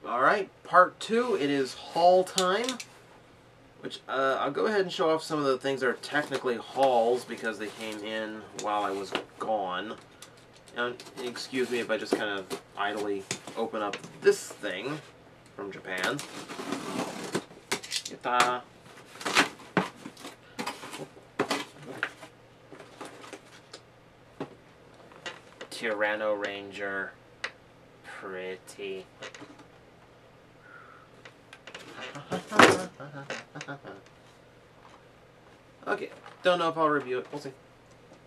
Alright, part 2, it is haul time. Which, I'll go ahead and show off some of the things that are technically hauls because they came in while I was gone. And excuse me if I just kind of idly open up this thing from Japan. Yata. Tyranno Ranger. Pretty. Okay, don't know if I'll review it. We'll see.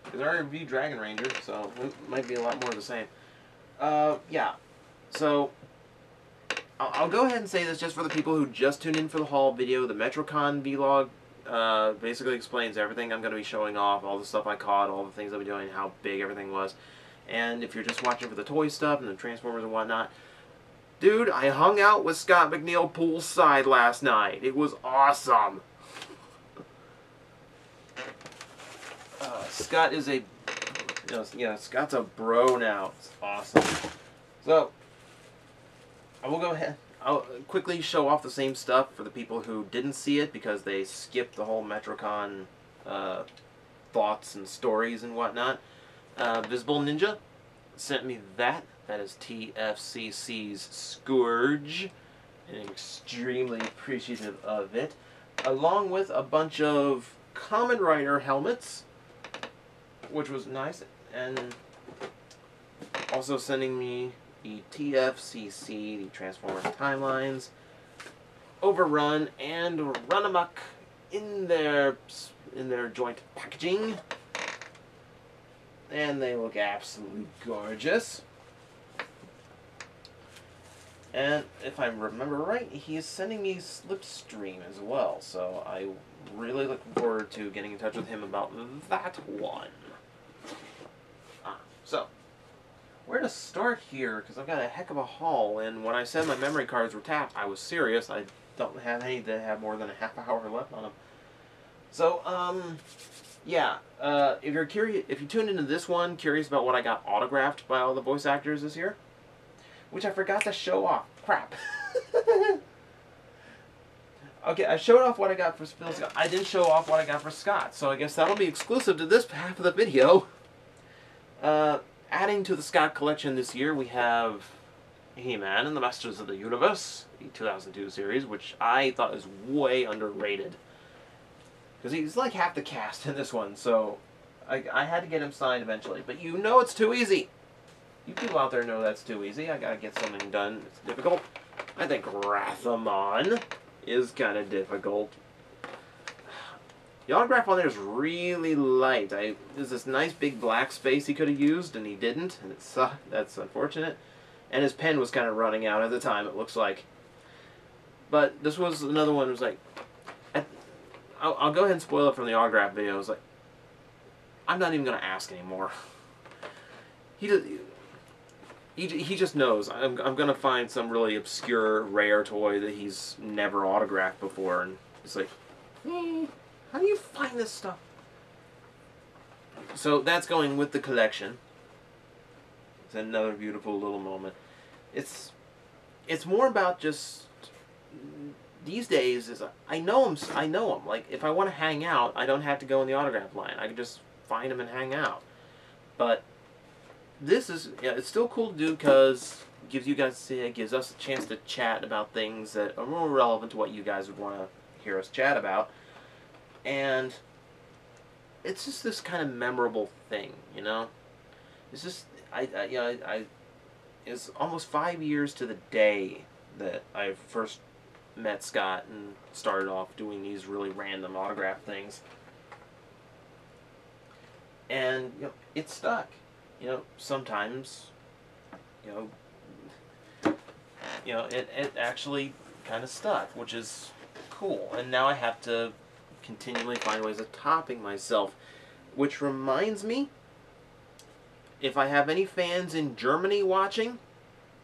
Because I already reviewed Dragon Ranger, so it might be a lot more of the same. Yeah. So, I'll go ahead and say this just for the people who just tuned in for the haul video. The Metrocon vlog basically explains everything I'm going to be showing off, all the stuff I caught, all the things I'll be doing, how big everything was. And if you're just watching for the toy stuff and the Transformers and whatnot, dude, I hung out with Scott McNeil poolside last night. It was awesome. Scott is a, Scott's a bro now. It's awesome. So, I will go ahead. I'll quickly show off the same stuff for the people who didn't see it because they skipped the whole Metrocon thoughts and stories and whatnot. Visible Ninja sent me that. That is TFCC's Scourge. And I'm extremely appreciative of it. Along with a bunch of Kamen Rider helmets, which was nice. And also sending me the TFCC, the Transformers Timelines, Overrun, and Run Amok in their joint packaging. And they look absolutely gorgeous. And if I remember right, he is sending me Slipstream as well, so I'm really looking forward to getting in touch with him about that one. So, where to start here? Because I've got a heck of a haul, and when I said my memory cards were tapped, I was serious. I don't have any that have more than a half hour left on them. So, yeah, if you're curious, if you tuned into this one, curious about what I got autographed by all the voice actors this year, which I forgot to show off. Crap. Okay, I showed off what I got for Phil Scott. I didn't show off what I got for Scott, so I guess that'll be exclusive to this half of the video. Adding to the Scott collection this year, we have He-Man and the Masters of the Universe, the 2002 series, which I thought is way underrated. Because he's like half the cast in this one, so I had to get him signed eventually. But you know it's too easy. You people out there know that's too easy. I gotta get something done. It's difficult. I think Rathamon is kind of difficult. The autograph on there is really light. There's this nice big black space he could have used, and he didn't, and it sucked. That's unfortunate. And his pen was kind of running out at the time, it looks like. But this was another one that was like... I'll go ahead and spoil it from the autograph video. It was like, I'm not even going to ask anymore. He just knows. I'm going to find some really obscure, rare toy that he's never autographed before, and it's like, how do you find this stuff? So that's going with the collection. It's another beautiful little moment. It's more about just these days is I know him. Like if I want to hang out, I don't have to go in the autograph line. I can just find him and hang out. But this is it's still cool to do because it gives us a chance to chat about things that are more relevant to what you guys would want to hear us chat about. And it's just this kind of memorable thing, you know. It's just it's almost 5 years to the day that I first met Scott and started off doing these really random autograph things. And it stuck. Sometimes it actually kind of stuck, which is cool. And now I have to continually find ways of topping myself, which reminds me, if I have any fans in Germany watching,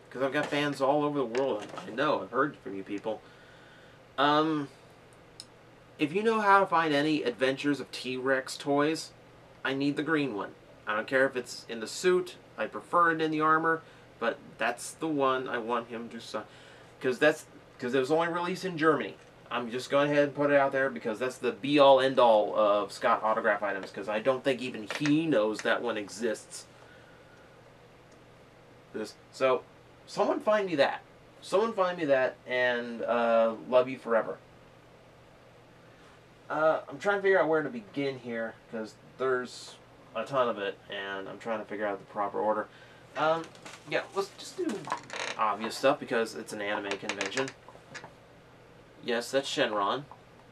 because I've got fans all over the world, I know, I've heard from you people. If you know how to find any Adventures of T-Rex toys, I need the green one. I don't care if it's in the suit, I prefer it in the armor, but that's the one I want him to sign. because it was only released in Germany. I'm just going ahead and put it out there because that's the be-all, end-all of Scott autograph items, because I don't think even he knows that one exists. So, someone find me that. Someone find me that, and love you forever. I'm trying to figure out where to begin here, because there's a ton of it, and I'm trying to figure out the proper order. Yeah, let's just do obvious stuff, because it's an anime convention. Yes, that's Shenron.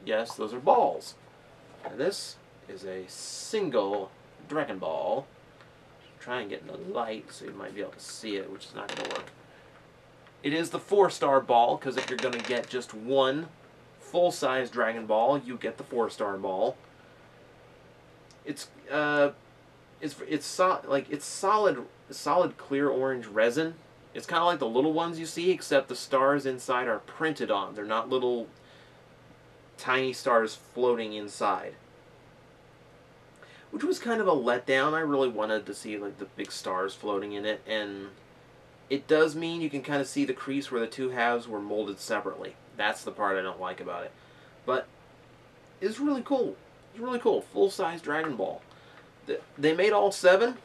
Yes, those are balls. And this is a single Dragon Ball. Try and get in the light so you might be able to see it, which is not going to work. It is the 4-star ball, because if you're going to get just one full-size Dragon Ball, you get the 4-star ball. It's solid clear orange resin. It's kind of like the little ones you see, except the stars inside are printed on. They're not little tiny stars floating inside, which was kind of a letdown. I really wanted to see like the big stars floating in it, and it does mean you can kind of see the crease where the two halves were molded separately. That's the part I don't like about it. But it's really cool. It's really cool. Full-size Dragon Ball. They made all 7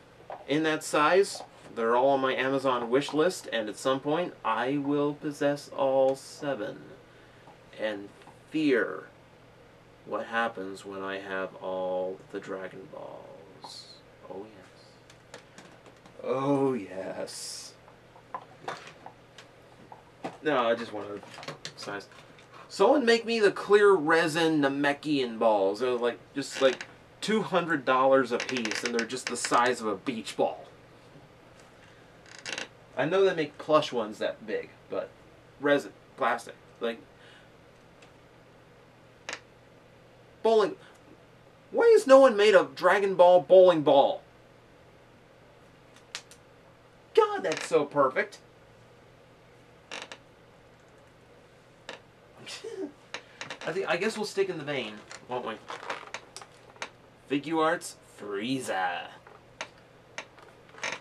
in that size. They're all on my Amazon wish list, and at some point I will possess all 7 and fear what happens when I have all the Dragon Balls. Oh yes. Oh yes. No, I just wanted size. Someone make me the clear resin Namekian balls. They're like just like $200 a piece, and they're just the size of a beach ball. I know they make plush ones that big, but resin, plastic, like bowling. Why has no one made a Dragon Ball bowling ball? God, that's so perfect. I guess we'll stick in the vein, won't we? Figuarts Frieza.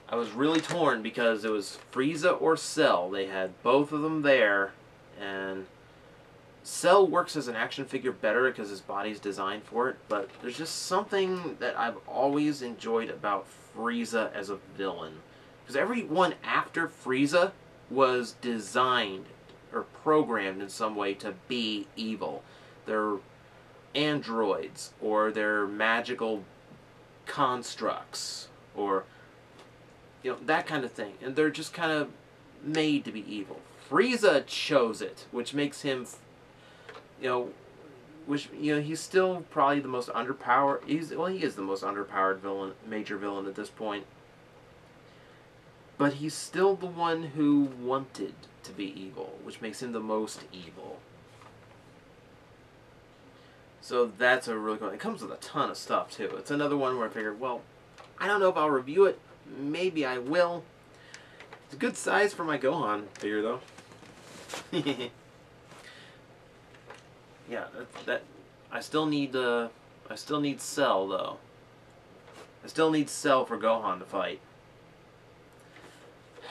I was really torn because it was Frieza or Cell. They had both of them there, and Cell works as an action figure better because his body's designed for it, but there's just something that I've always enjoyed about Frieza as a villain. Because everyone after Frieza was designed or programmed in some way to be evil. They're androids, or they're magical constructs, or that kind of thing. And they're just kind of made to be evil. Frieza chose it, which makes him, he's still probably the most underpowered. He is the most underpowered villain, major villain at this point. But he's still the one who wanted to be evil, which makes him the most evil. So that's a really cool. It comes with a ton of stuff too. It's another one where I figured, well, I don't know if I'll review it. Maybe I will. It's a good size for my Gohan figure, though. Yeah, I still need Cell though. I still need Cell for Gohan to fight.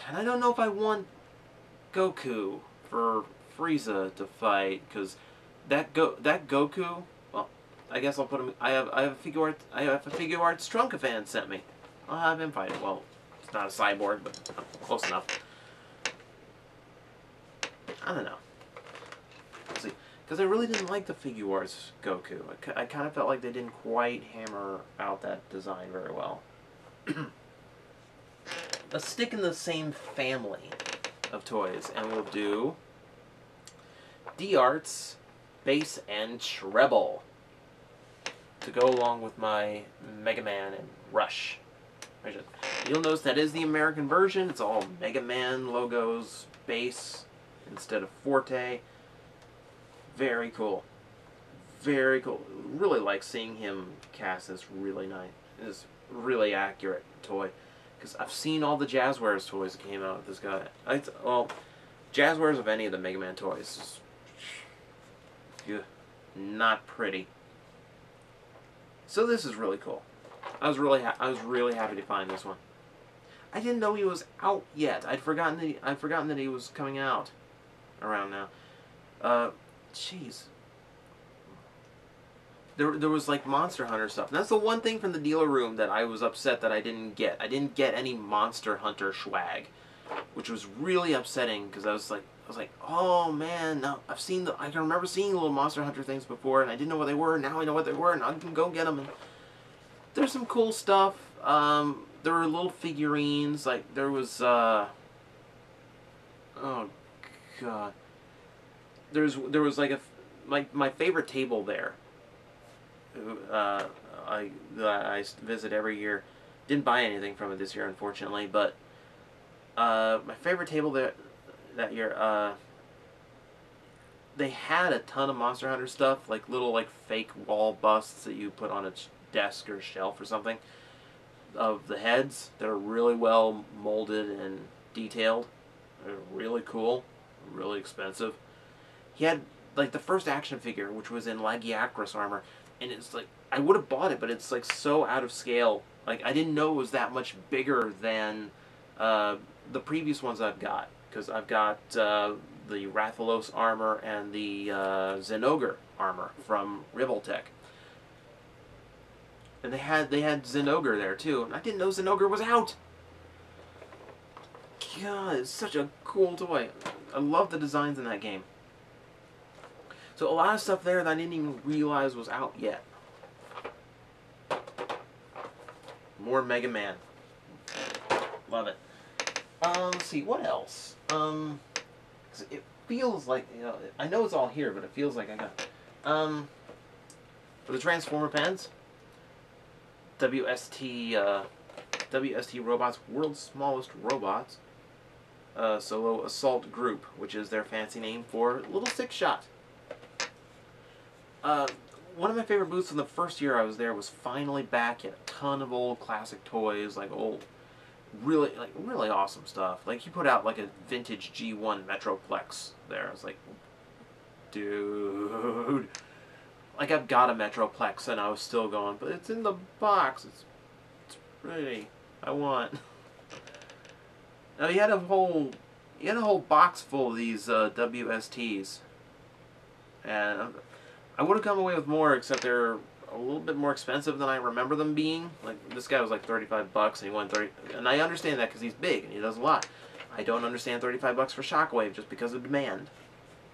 And I don't know if I want Goku for Frieza to fight, because that Goku. Well, I guess I'll put him. I have a figure arts Trunka fan sent me. I'll have him fight it. Well, it's not a cyborg, but close enough. I don't know. We'll see. Because I really didn't like the figure arts Goku. I kind of felt like they didn't quite hammer out that design very well. Let's stick in the same family of toys, and we'll do D-Arts, Bass, and Treble to go along with my Mega Man and Rush. You'll notice that is the American version. It's all Mega Man logos, Bass instead of Forte. Very cool. Very cool. Really like seeing him cast this really nice, this really accurate toy. Because I've seen all the Jazzwares toys that came out with this guy. Well, Jazzwares of any of the Mega Man toys is not pretty. So this is really cool. I was really happy to find this one. I didn't know he was out yet. I'd forgotten that he was coming out. around now. Jeez. There was like Monster Hunter stuff. And that's the one thing from the dealer room that I was upset that I didn't get. I didn't get any Monster Hunter swag, which was really upsetting because I was like, oh man, no, I can remember seeing little Monster Hunter things before, and I didn't know what they were. Now I know what they were, and I can go get them. And there's some cool stuff. There were little figurines. Like there was, oh god, there was like my favorite table there. I visit every year. Didn't buy anything from it this year, unfortunately, but my favorite table that year, they had a ton of Monster Hunter stuff, like little like fake wall busts that you put on a desk or shelf or something of the heads that are really well molded and detailed. They're really cool, really expensive. He had like the first action figure, which was in Lagiacrus armor, and it's like I would have bought it, but it's like so out of scale. Like I didn't know it was that much bigger than the previous ones I've got, because I've got the Rathalos armor and the Zenogre armor from Rivoltech. And they had Zenogre there too, and I didn't know Zenogre was out. God, it's such a cool toy. I love the designs in that game. So a lot of stuff there that I didn't even realize was out yet. More Mega Man. Love it. Let's see, what else? 'Cause it feels like, you know, I know it's all here, but it feels like I got, for the Transformer pens, WST Robots, World's Smallest Robots, Solo Assault Group, which is their fancy name for Little Six Shot. One of my favorite booths from the first year I was there was finally back. Had a ton of old classic toys, like old, really awesome stuff. Like he put out like a vintage G1 Metroplex there. I was like, dude, like I've got a Metroplex, and I was still going, but it's in the box. It's pretty. I want. Now he had a whole box full of these WSTs, and I would have come away with more, except they're a little bit more expensive than I remember them being. Like this guy was like $35, and he won 30. And I understand that because he's big and he does a lot. I don't understand $35 for Shockwave just because of demand.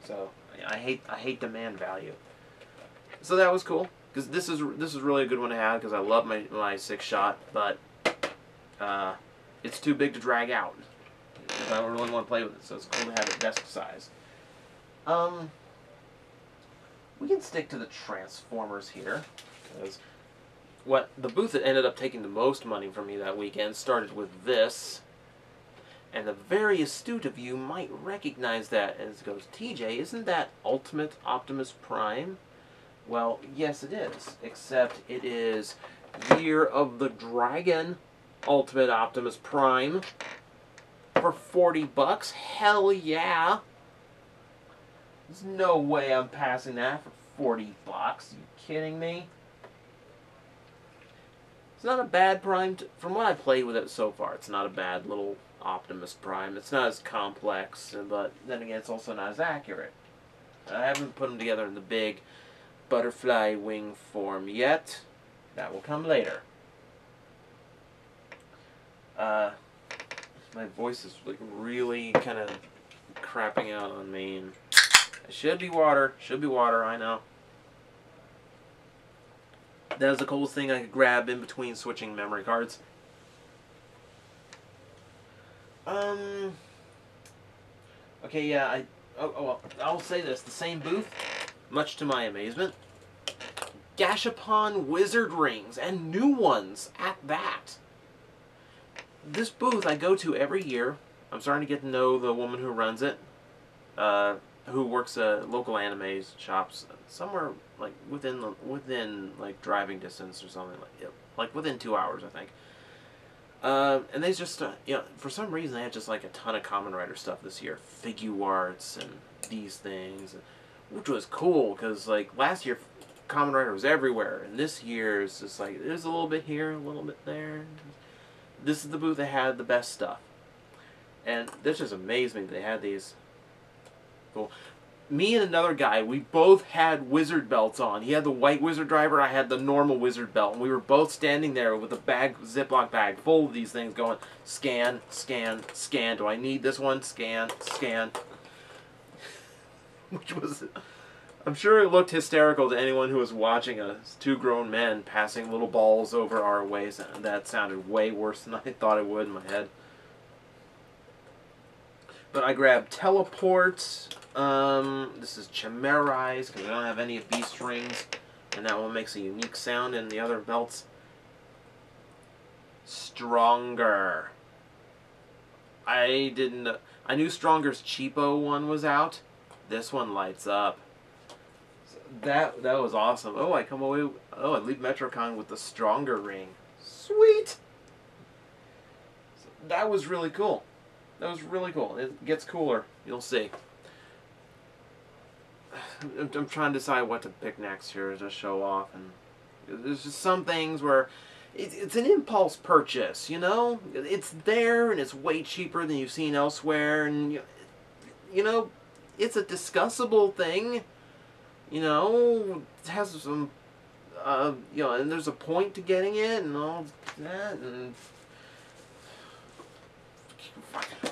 So I hate demand value. So that was cool, because this is really a good one to have, because I love my 6-shot, but it's too big to drag out. I don't really want to play with it, so it's cool to have it desk size. We can stick to the Transformers here, because the booth that ended up taking the most money from me that weekend started with this, and the very astute of you might recognize that as it goes, TJ, isn't that Ultimate Optimus Prime? Well, yes it is, except it is Year of the Dragon Ultimate Optimus Prime for $40. Hell yeah! There's no way I'm passing that for $40. Are you kidding me? It's not a bad Prime. From what I played with it so far, it's not a bad little Optimus Prime. It's not as complex, but then again, it's also not as accurate. I haven't put them together in the big butterfly wing form yet. That will come later. My voice is like really kind of crapping out on me, and it should be water. Should be water, I know. That is the coolest thing I could grab in between switching memory cards. Okay, yeah, well, I'll say this. The same booth, much to my amazement, Gashapon Wizard Rings, and new ones at that. This booth I go to every year. I'm starting to get to know the woman who runs it, who works at local anime shops somewhere like within like driving distance or something, like within 2 hours, I think. And they just for some reason they had just like a ton of Kamen Rider stuff this year, Figuarts and these things, which was cool because like last year Kamen Rider was everywhere, and this year it's just like there's a little bit here, a little bit there. This is the booth that had the best stuff, and this just amazed me that they had these. Cool. Me and another guy, we both had wizard belts on. He had the white wizard driver, I had the normal wizard belt. And we were both standing there with a bag, Ziploc bag full of these things going, scan, scan, scan. Do I need this one? Scan, scan. Which was, I'm sure it looked hysterical to anyone who was watching us. Two grown men passing little balls over our ways. And that sounded way worse than I thought it would in my head. But I grabbed Teleport. This is Chimerized because I don't have any of Beast Rings, and that one makes a unique sound, and the other belts. Stronger. I knew Stronger's cheapo one was out. This one lights up. So that was awesome. Oh, I come away. Oh, I leave Metrocon with the Stronger ring. Sweet. So that was really cool. That was really cool. It gets cooler. You'll see. I'm trying to decide what to pick next here to show off, and there's just some things where it's an impulse purchase, you know? It's there, and it's way cheaper than you've seen elsewhere, and, you know, it's a discussable thing, you know? It has some, you know, and there's a point to getting it, and all that, and...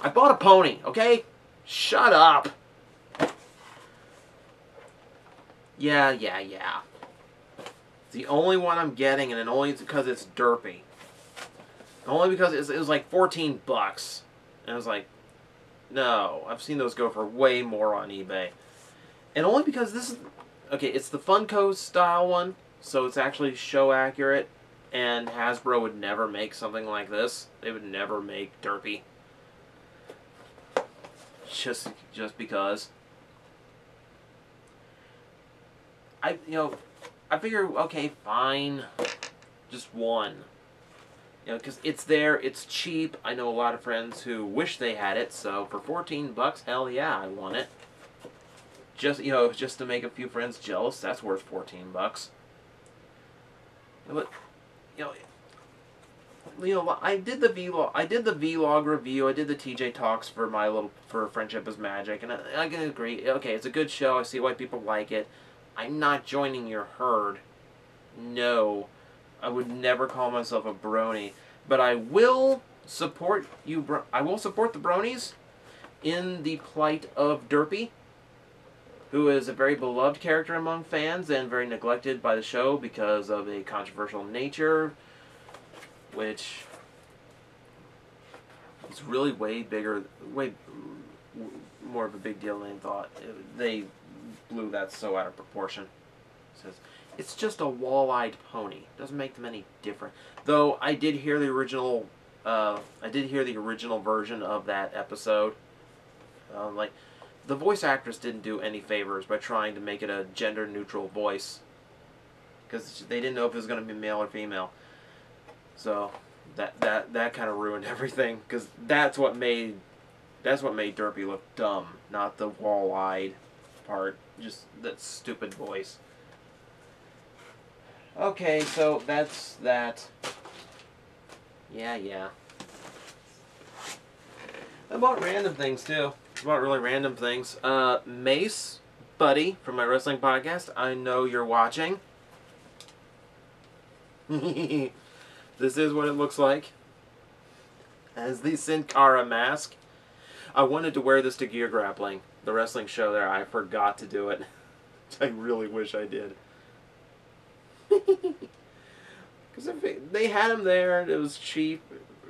I bought a pony, okay? Shut up! Yeah. It's the only one I'm getting, and only because it's derpy. Only because it was like 14 bucks. And I was like, no, I've seen those go for way more on eBay. And only because this is, okay, it's the Funko style one, so it's actually show accurate, and Hasbro would never make something like this. They would never make derpy. Just because. I figure, okay, fine, just one. You know, because it's there, it's cheap. I know a lot of friends who wish they had it, so for 14 bucks, hell yeah, I want it. Just, you know, just to make a few friends jealous, that's worth 14 bucks. But, you know, I did the vlog review. I did the TJ talks for Friendship is Magic, and I can agree. Okay, it's a good show. I see why people like it. I'm not joining your herd. No, I would never call myself a brony, but I will support you. I will support the bronies in the plight of Derpy, who is a very beloved character among fans and very neglected by the show because of a controversial nature, which is really way more of a big deal than they thought. They blew that so out of proportion. It says, it's just a wall-eyed pony. Doesn't make them any different. Though I did hear the original version of that episode. Like, the voice actress didn't do any favors by trying to make it a gender-neutral voice, because they didn't know if it was going to be male or female. So that kind of ruined everything, because that's what made Derpy look dumb, not the wall-eyed part. Just that stupid voice. Okay, so that's that. Yeah. I bought random things too. I bought really random things. Mace, buddy, from my wrestling podcast. I know you're watching. This is what it looks like. As the Sin Cara mask. I wanted to wear this to Gear Grappling, the wrestling show there. I forgot to do it. I really wish I did. Because they had them there, and it was cheap,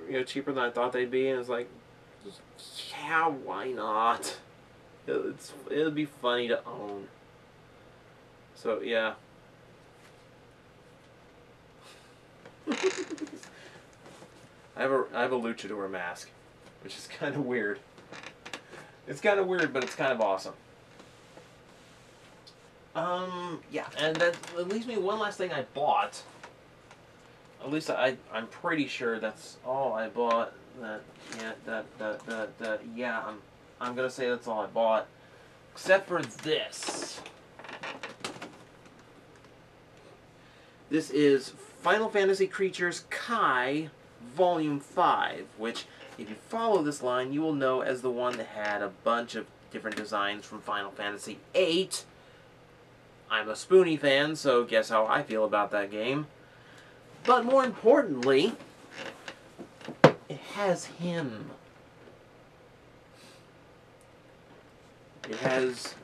you know, cheaper than I thought they'd be, and it's like, yeah, why not? It'll be funny to own. So yeah. I have a luchador mask, which is kind of weird. It's kind of weird, but it's kind of awesome. Yeah, and that leaves me one last thing I bought. At least I'm pretty sure that's all I bought. Yeah, I'm gonna say that's all I bought, except for this. This is Final Fantasy Creatures Kai Volume 5, which, if you follow this line, you will know as the one that had a bunch of different designs from Final Fantasy VIII. I'm a Spoonie fan, so guess how I feel about that game. But more importantly, it has him. It has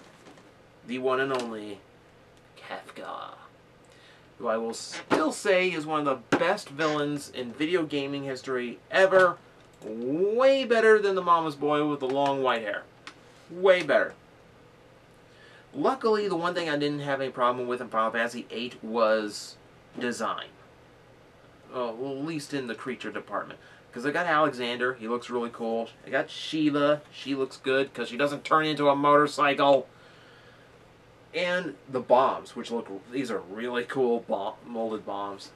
the one and only Kefka, who I will still say is one of the best villains in video gaming history ever. Way better than the mama's boy with the long white hair. Way better. Luckily, the one thing I didn't have any problem with in Final Fantasy VIII was design. Well, at least in the creature department. Because I got Alexander, he looks really cool. I got Sheila, she looks good because she doesn't turn into a motorcycle. And the bombs, which look, these are really cool molded bombs.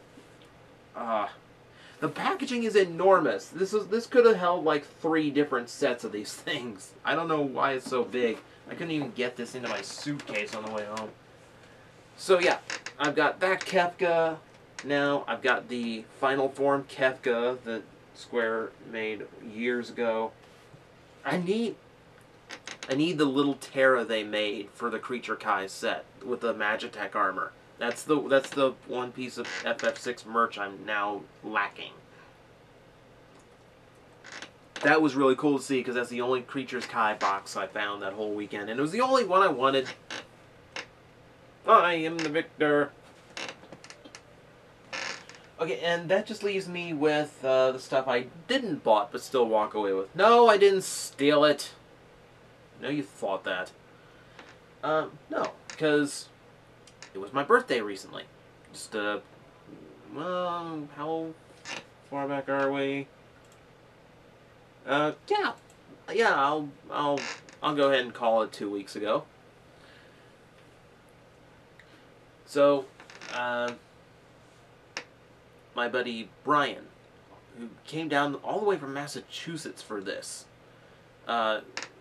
The packaging is enormous. This could have held like 3 different sets of these things. I don't know why it's so big. I couldn't even get this into my suitcase on the way home. So yeah, I've got that Kefka. Now I've got the final form Kefka that Square made years ago. I need the little Terra they made for the Creature Kai set with the Magitech armor. That's the one piece of FF6 merch I'm now lacking. That was really cool to see because that's the only Creatures Kai box I found that whole weekend, and it was the only one I wanted. I am the victor. Okay, and that just leaves me with the stuff I didn't bought but still walk away with. No, I didn't steal it. No, you thought that. No, because it was my birthday recently. Just, well, how far back are we? Yeah, I'll go ahead and call it 2 weeks ago. So, my buddy Brian, who came down all the way from Massachusetts for this,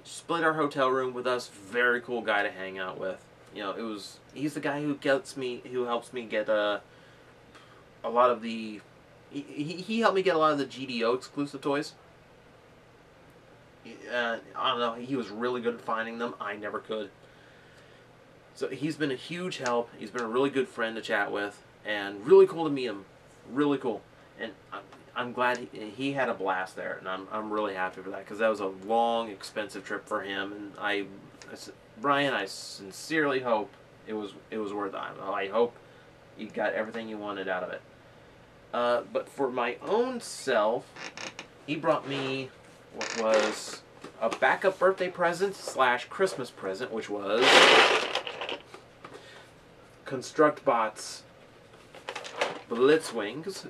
split our hotel room with us. Very cool guy to hang out with. You know, he's the guy who helps me get a lot of the. He helped me get a lot of the GDO exclusive toys. I don't know. He was really good at finding them. I never could. So he's been a huge help. He's been a really good friend to chat with, and really cool to meet him. Really cool. And I'm glad he had a blast there, and I'm really happy for that because that was a long, expensive trip for him. And I Brian, I sincerely hope it was worth it. I hope you got everything you wanted out of it. But for my own self, he brought me what was a backup birthday present / Christmas present, which was ConstructBot's Blitzwings.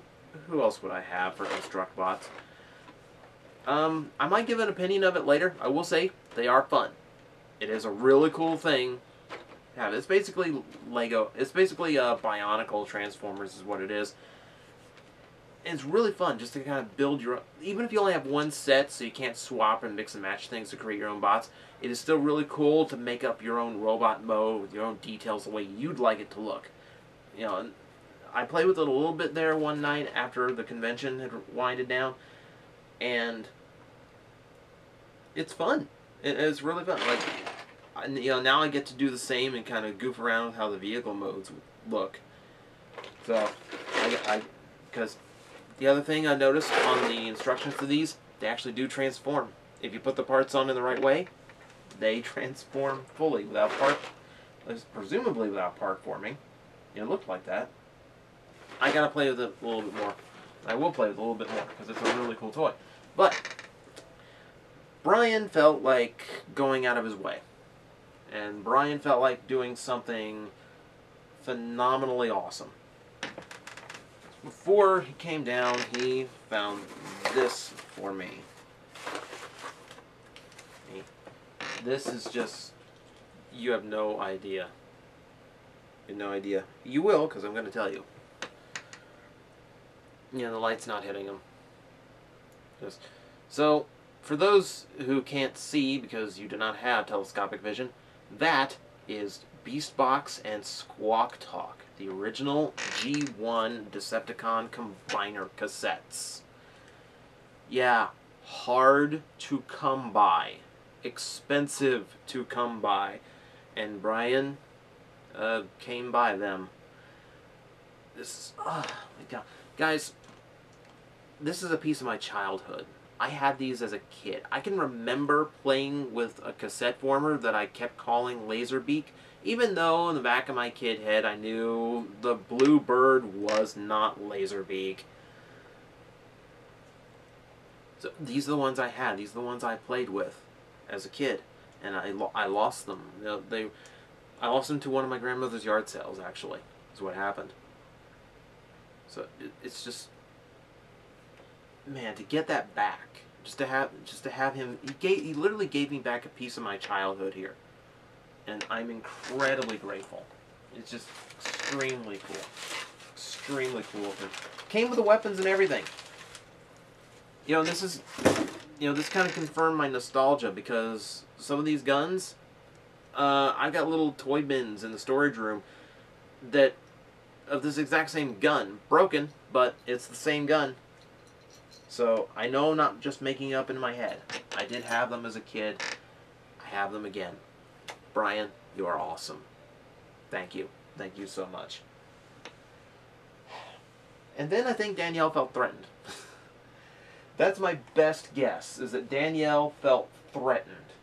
Who else would I have for ConstructBots? I might give an opinion of it later. I will say they are fun. It is a really cool thing to have. It's basically Lego. It's basically Bionicle Transformers is what it is. And it's really fun just to kind of build your own. Even if you only have one set so you can't swap and mix and match things to create your own bots, it is still really cool to make up your own robot mode with your own details the way you'd like it to look. You know, and I played with it a little bit there one night after the convention had winded down, and it's fun. It's really fun. Like, you know, now I get to do the same and kind of goof around with how the vehicle modes look. So, because the other thing I noticed on the instructions for these, they actually do transform. If you put the parts on in the right way, they transform fully without presumably without part forming. It looked like that. I gotta play with it a little bit more. I will play with it a little bit more because it's a really cool toy. But Brian felt like going out of his way. And Brian felt like doing something phenomenally awesome. Before he came down, he found this for me. This is just, you have no idea. You have no idea. You will, because I'm going to tell you. Yeah, the light's not hitting him. So, for those who can't see because you do not have telescopic vision, that is Beastbox and Squawk Talk, the original G1 Decepticon Combiner cassettes. Yeah, hard to come by expensive to come by. And Brian came by them. This is, oh my god. Guys, this is a piece of my childhood. I had these as a kid. I can remember playing with a cassette former that I kept calling Laserbeak, even though in the back of my kid head I knew the blue bird was not Laserbeak. So these are the ones I had. These are the ones I played with as a kid, and I lost them. You know, I lost them to one of my grandmother's yard sales. Actually, is what happened. So it's just, man, to get that back, just to have him, he literally gave me back a piece of my childhood here, and I'm incredibly grateful. It's just extremely cool. Came with the weapons and everything. You know, this kind of confirmed my nostalgia, because some of these guns, I've got little toy bins in the storage room of this exact same gun. Broken, but it's the same gun. So I know I'm not just making up in my head. I did have them as a kid. I have them again. Brian, you are awesome. Thank you. Thank you so much. And then I think Danielle felt threatened. That's my best guess, is that Danielle felt threatened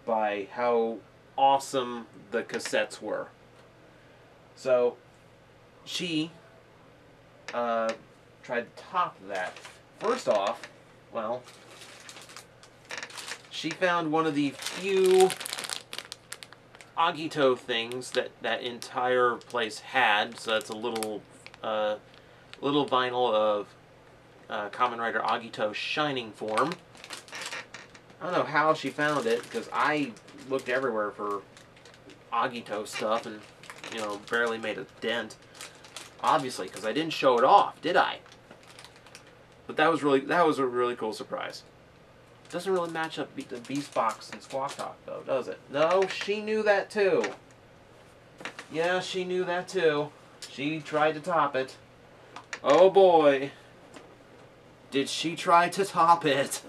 by how awesome the cassettes were. So she tried to top that. First off, well, she found one of the few Agito things that entire place had. So that's a little vinyl of Kamen Rider Agito Shining Form. I don't know how she found it, because I looked everywhere for Agito stuff and, you know, barely made a dent. Obviously, because I didn't show it off, did I? But that was a really cool surprise. Doesn't really match up the Beast Box and Squawk Talk, though, does it? No, she knew that too. Yeah, she knew that too. She tried to top it. Oh boy. Did she try to top it?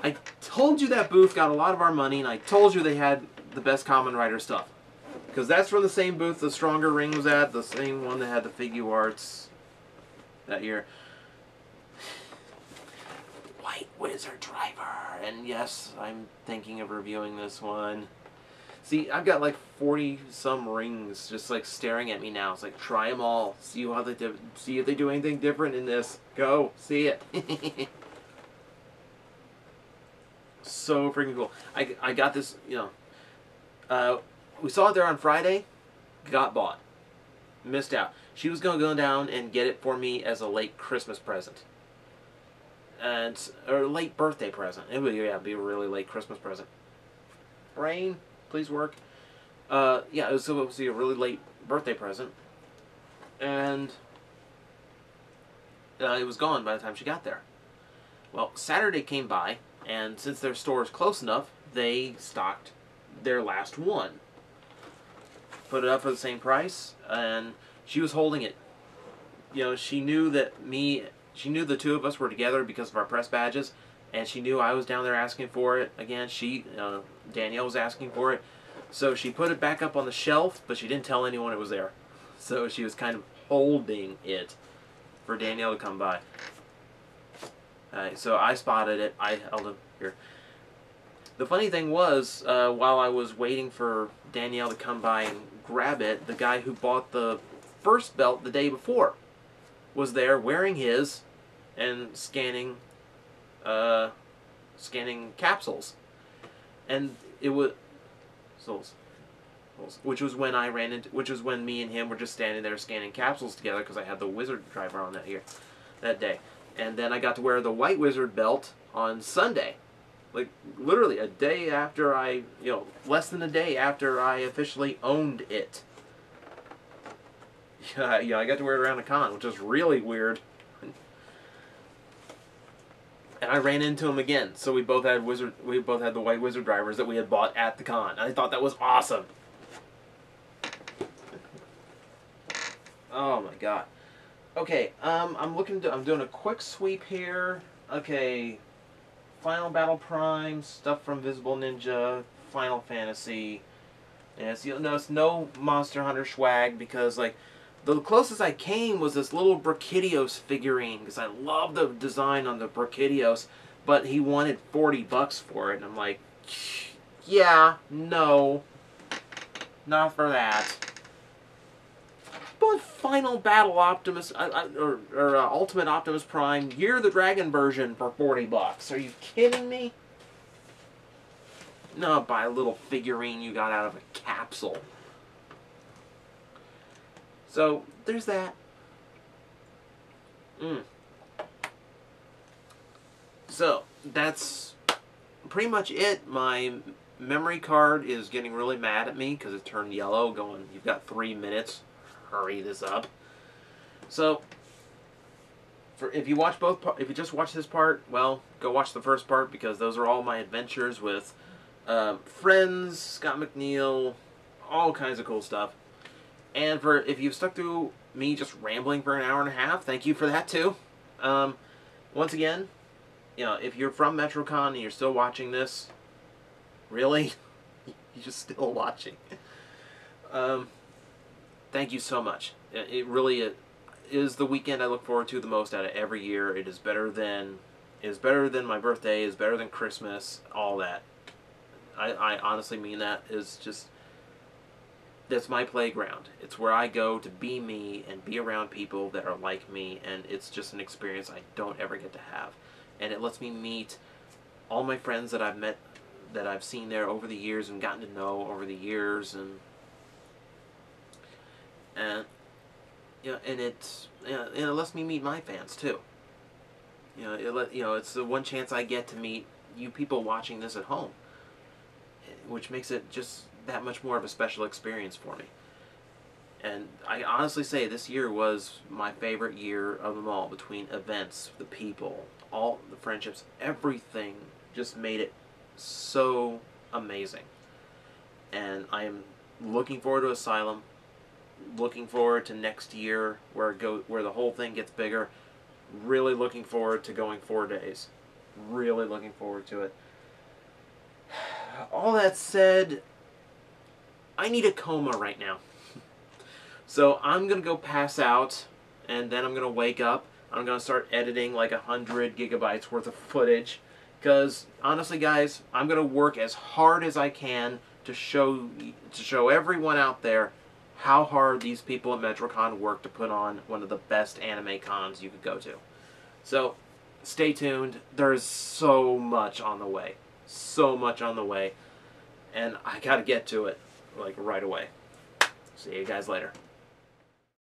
I told you that booth got a lot of our money, and I told you they had the best Kamen Rider stuff. Because that's from the same booth the Stronger Ring was at, the same one that had the Figure Arts that year. White Wizard Driver. And yes, I'm thinking of reviewing this one. See, I've got like 40-some rings just like staring at me now. It's like, try them all. See how see if they do anything different in this. Go, see it. So freaking cool. I got this, you know. We saw it there on Friday. Got bought. Missed out. She was going to go down and get it for me as a late Christmas present. Or late birthday present. It would, yeah, be a really late Christmas present. Brain, please work. Yeah, it was supposed to be a really late birthday present. And it was gone by the time she got there. Well, Saturday came by, and since their store is close enough, they stocked their last one. Put it up for the same price, and she was holding it. You know, she knew that she knew the two of us were together because of our press badges, and she knew I was down there asking for it. Again, Danielle was asking for it. So she put it back up on the shelf, but she didn't tell anyone it was there. So she was kind of holding it for Danielle to come by. So I spotted it. I held it here. The funny thing was, while I was waiting for Danielle to come by and grab it, the guy who bought the first belt the day before was there wearing his and scanning capsules. And it was which was when me and him were just standing there scanning capsules together, because I had the Wizard Driver on that day. And then I got to wear the White Wizard belt on Sunday. Like, literally a day after less than a day after I officially owned it. Yeah, I got to wear it around a con, which was really weird. And I ran into him again, so we both had the White Wizard Drivers that we had bought at the con. I thought that was awesome. Oh my god. Okay, I'm doing a quick sweep here. Okay, Final Battle Prime, stuff from Visible Ninja, Final Fantasy. And you'll notice no Monster Hunter swag because, like, the closest I came was this little Brachidios figurine because I love the design on the Brachidios, but he wanted $40 for it, and I'm like, yeah, no, not for that. But Final Battle Optimus, Ultimate Optimus Prime, Year of the Dragon version for $40. Are you kidding me? No, buy a little figurine you got out of a capsule. So, there's that. So, that's pretty much it. My memory card is getting really mad at me because it turned yellow, going, you've got 3 minutes. Hurry this up. So, if you just watch this part, well, go watch the first part because those are all my adventures with friends, Scott McNeil, all kinds of cool stuff. And if you've stuck through me just rambling for an hour and a half, thank you for that too. Once again, if you're from Metrocon and you're still watching this, really, you're still watching. Thank you so much. It really is the weekend I look forward to the most out of every year. It is better than my birthday. Is better than Christmas. All that. I honestly mean that. That's my playground. It's where I go to be me and be around people that are like me, and it's just an experience I don't ever get to have. And it lets me meet all my friends that I've met, that I've seen there over the years and gotten to know over the years, and it lets me meet my fans too. It's the one chance I get to meet you people watching this at home, which makes it just that much more of a special experience for me. And I honestly say this year was my favorite year of them all, between events, the people, all the friendships, everything just made it so amazing. And I am looking forward to Asylum, looking forward to next year where the whole thing gets bigger. Really looking forward to going 4 days. Really looking forward to it. All that said, I need a coma right now. So I'm going to go pass out, and then I'm going to wake up. I'm going to start editing like 100 gigabytes worth of footage. Because, honestly guys, I'm going to work as hard as I can to show everyone out there how hard these people at Metrocon work to put on one of the best anime cons you could go to. So, stay tuned. There's so much on the way. So much on the way. And I gotta get to it, like, right away. See you guys later.